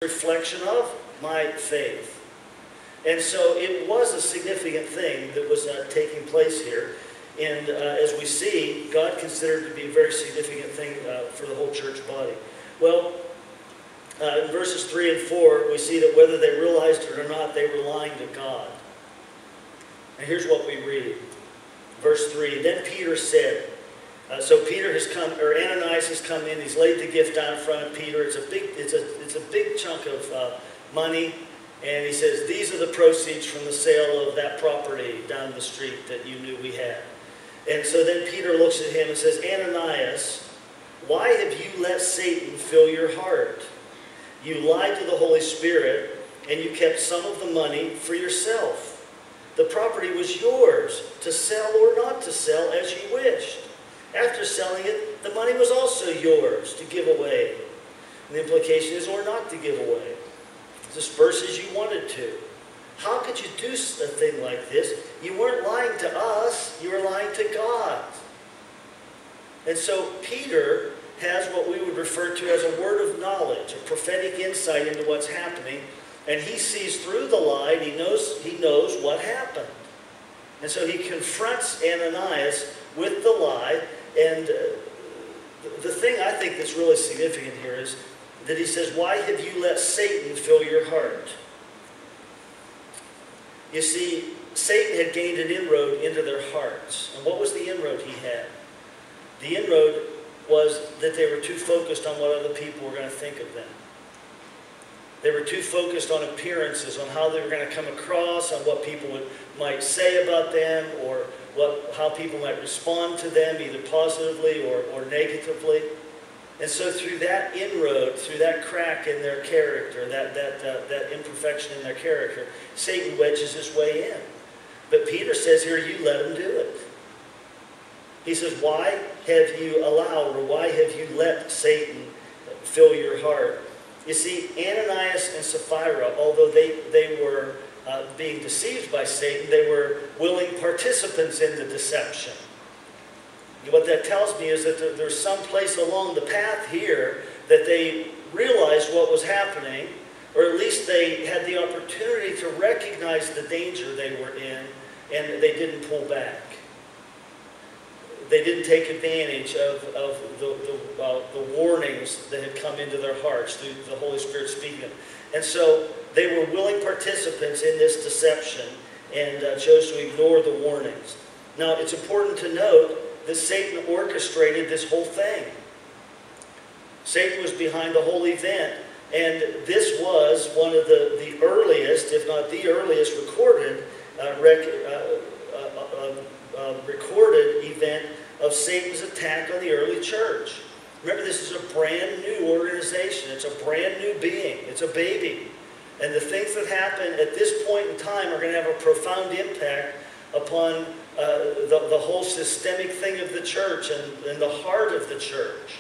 reflection of my faith. And so it was a significant thing that was taking place here. And as we see, God considered it to be a very significant thing for the whole church body. Well, in verses 3 and 4, we see that whether they realized it or not, they were lying to God. And here's what we read. Verse 3, then Peter said, so Peter has come, or Ananias has come in. He's laid the gift down in front of Peter. It's a big chunk of money, and he says, "These are the proceeds from the sale of that property down the street that you knew we had." And so then Peter looks at him and says, "Ananias, why have you let Satan fill your heart? You lied to the Holy Spirit, and you kept some of the money for yourself. The property was yours to sell or not to sell as you wished. After selling it, the money was also yours to give away." And the implication is, or not to give away. Disperse as you wanted to. How could you do a thing like this? You weren't lying to us, you were lying to God. And so Peter has what we would refer to as a word of knowledge, a prophetic insight into what's happening, and he sees through the lie, and he knows what happened. And so he confronts Ananias with the lie, and the thing I think that's really significant here is that he says, "Why have you let Satan fill your heart?" You see, Satan had gained an inroad into their hearts. And what was the inroad he had? The inroad was that they were too focused on what other people were going to think of them. They were too focused on appearances, on how they were going to come across, on what people might say about them, or how people might respond to them, either positively or negatively. And so through that inroad, through that crack in their character, that imperfection in their character, Satan wedges his way in. But Peter says here, you let him do it. He says, why have you allowed, or why have you let Satan fill your heart? You see, Ananias and Sapphira, although they were being deceived by Satan, they were willing participants in the deception. And what that tells me is that there's some place along the path here that they realized what was happening, or at least they had the opportunity to recognize the danger they were in, and they didn't pull back. They didn't take advantage of the warnings that had come into their hearts through the Holy Spirit speaking them. And so they were willing participants in this deception and chose to ignore the warnings. Now, it's important to note that Satan orchestrated this whole thing. Satan was behind the whole event, and this was one of the earliest, if not the earliest, recorded event of Satan's attack on the early church. Remember, this is a brand new organization. It's a brand new being. It's a baby. And the things that happen at this point in time are going to have a profound impact upon the whole systemic thing of the church and the heart of the church.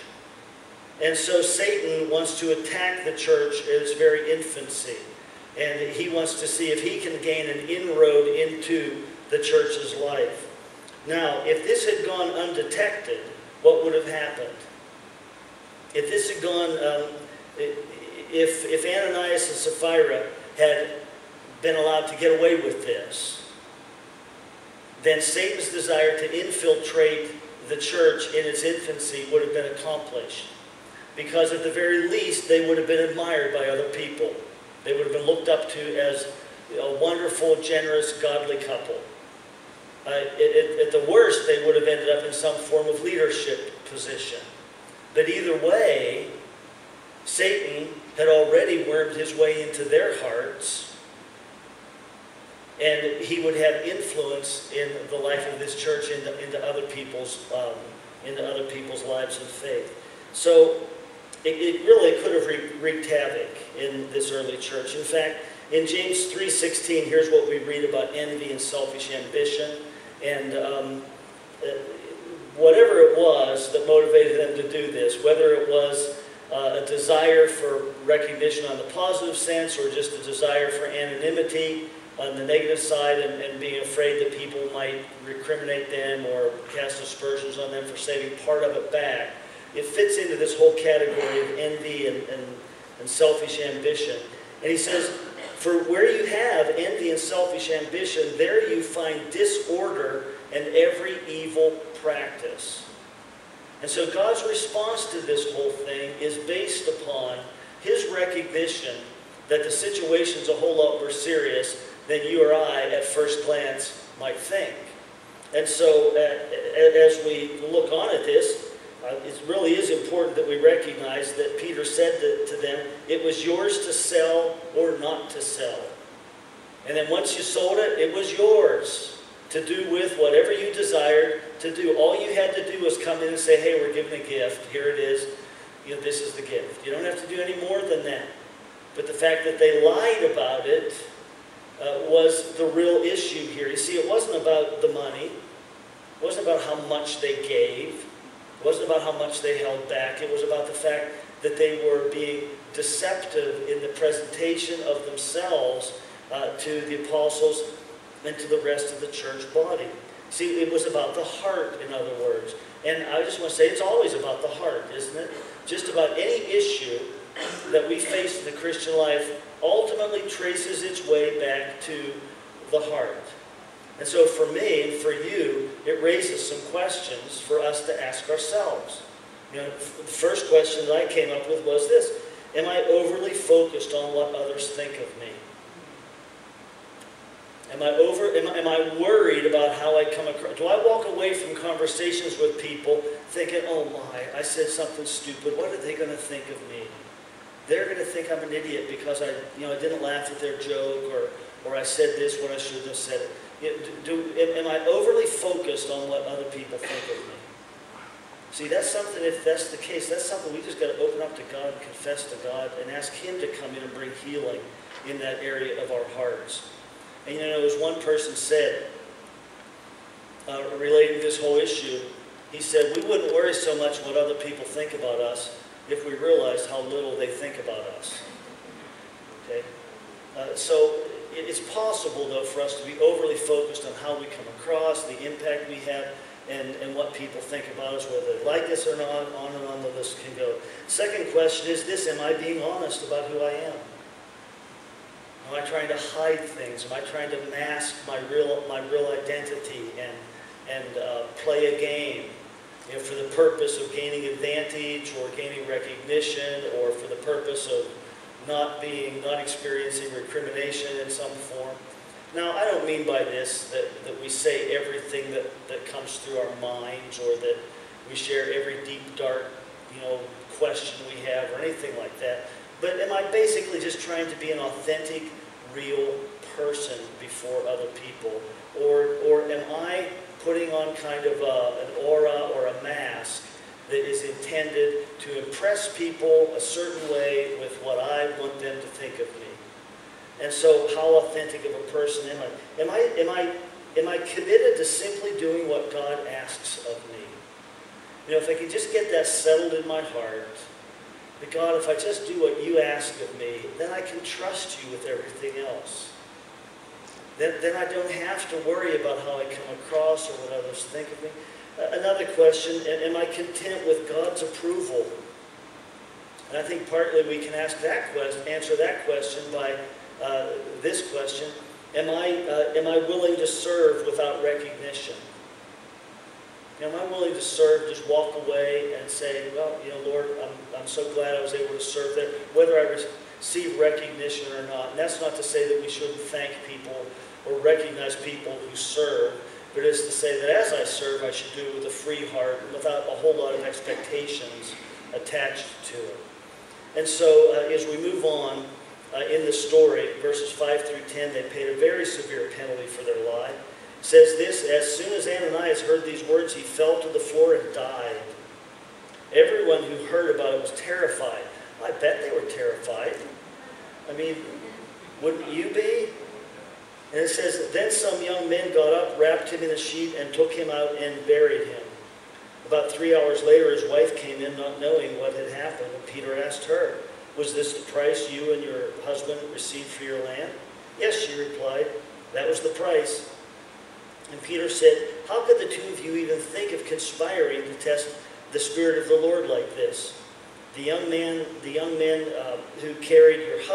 And so Satan wants to attack the church at its very infancy. And he wants to see if he can gain an inroad into the church's life. Now, if this had gone undetected, what would have happened? If this had gone, if Ananias and Sapphira had been allowed to get away with this, then Satan's desire to infiltrate the church in its infancy would have been accomplished. Because at the very least, they would have been admired by other people. They would have been looked up to as a wonderful, generous, godly couple. At the worst, they would have ended up in some form of leadership position. But either way, Satan had already wormed his way into their hearts, and he would have influence in the life of this church into other people's lives of faith. So it really could have wreaked havoc in this early church. In fact, in James 3:16, here's what we read about envy and selfish ambition. And whatever it was that motivated them to do this, whether it was a desire for recognition on the positive sense, or just a desire for anonymity on the negative side, and being afraid that people might recriminate them or cast aspersions on them for saving part of it back, it fits into this whole category of envy and selfish ambition. And he says, for where you have envy and selfish ambition, there you find disorder and every evil practice. And so God's response to this whole thing is based upon his recognition that the situation's a whole lot more serious than you or I at first glance might think. And so as we look on at this, it really is important that we recognize that Peter said to them, it was yours to sell or not to sell. And then once you sold it, it was yours to do with whatever you desired to do. All you had to do was come in and say, hey, we're giving a gift. Here it is. This is the gift. You don't have to do any more than that. But the fact that they lied about it was the real issue here. You see, it wasn't about the money. It wasn't about how much they gave. It wasn't about how much they held back. It was about the fact that they were being deceptive in the presentation of themselves to the apostles and to the rest of the church body. See, it was about the heart, in other words. And I just want to say, it's always about the heart, isn't it? Just about any issue that we face in the Christian life ultimately traces its way back to the heart. And so for me and for you, it raises some questions for us to ask ourselves. The first question that I came up with was this: am I overly focused on what others think of me? Am I worried about how I come across? Do I walk away from conversations with people thinking, oh my, I said something stupid. What are they going to think of me? They're going to think I'm an idiot because I didn't laugh at their joke, or I said this when I shouldn't have said it. Am I overly focused on what other people think of me? See, that's something, if that's the case, that's something we just got to open up to God and confess to God and ask him to come in and bring healing in that area of our hearts. And as one person said, relating to this whole issue, he said, we wouldn't worry so much what other people think about us if we realized how little they think about us. Okay? So it's possible, though, for us to be overly focused on how we come across, the impact we have, and what people think about us, whether they like us or not, on and on the list can go. Second question is this: am I being honest about who I am? Am I trying to hide things? Am I trying to mask my real identity and play a game, for the purpose of gaining advantage or gaining recognition, or for the purpose of not experiencing recrimination in some form? Now, I don't mean by this that we say everything that comes through our minds, or that we share every deep, dark, question we have, or anything like that. But am I basically just trying to be an authentic, real person before other people? Or am I putting on kind of an aura or a mask that is intended to impress people a certain way with what I want them to think of me? And so, how authentic of a person am I? Am I committed to simply doing what God asks of me? If I could just get that settled in my heart, that God, if I just do what you ask of me, then I can trust you with everything else. Then I don't have to worry about how I come across or what others think of me. Another question: am I content with God's approval? And I think partly we can answer that question by this question: am I willing to serve without recognition? Am I willing to serve, just walk away and say, well, Lord, I'm so glad I was able to serve there, whether I receive recognition or not. And that's not to say that we shouldn't thank people or recognize people who serve, but it's to say that as I serve, I should do it with a free heart and without a whole lot of expectations attached to it. And so as we move on in the story, verses 5 through 10, they paid a very severe penalty for their lie. It says this: as soon as Ananias heard these words, he fell to the floor and died. Everyone who heard about it was terrified. I bet they were terrified. I mean, wouldn't you be? And it says, then some young men got up, wrapped him in a sheet, and took him out and buried him. About 3 hours later, his wife came in, not knowing what had happened. And Peter asked her, was this the price you and your husband received for your land? Yes, she replied, that was the price. And Peter said, how could the two of you even think of conspiring to test the Spirit of the Lord like this? the young men who carried your husband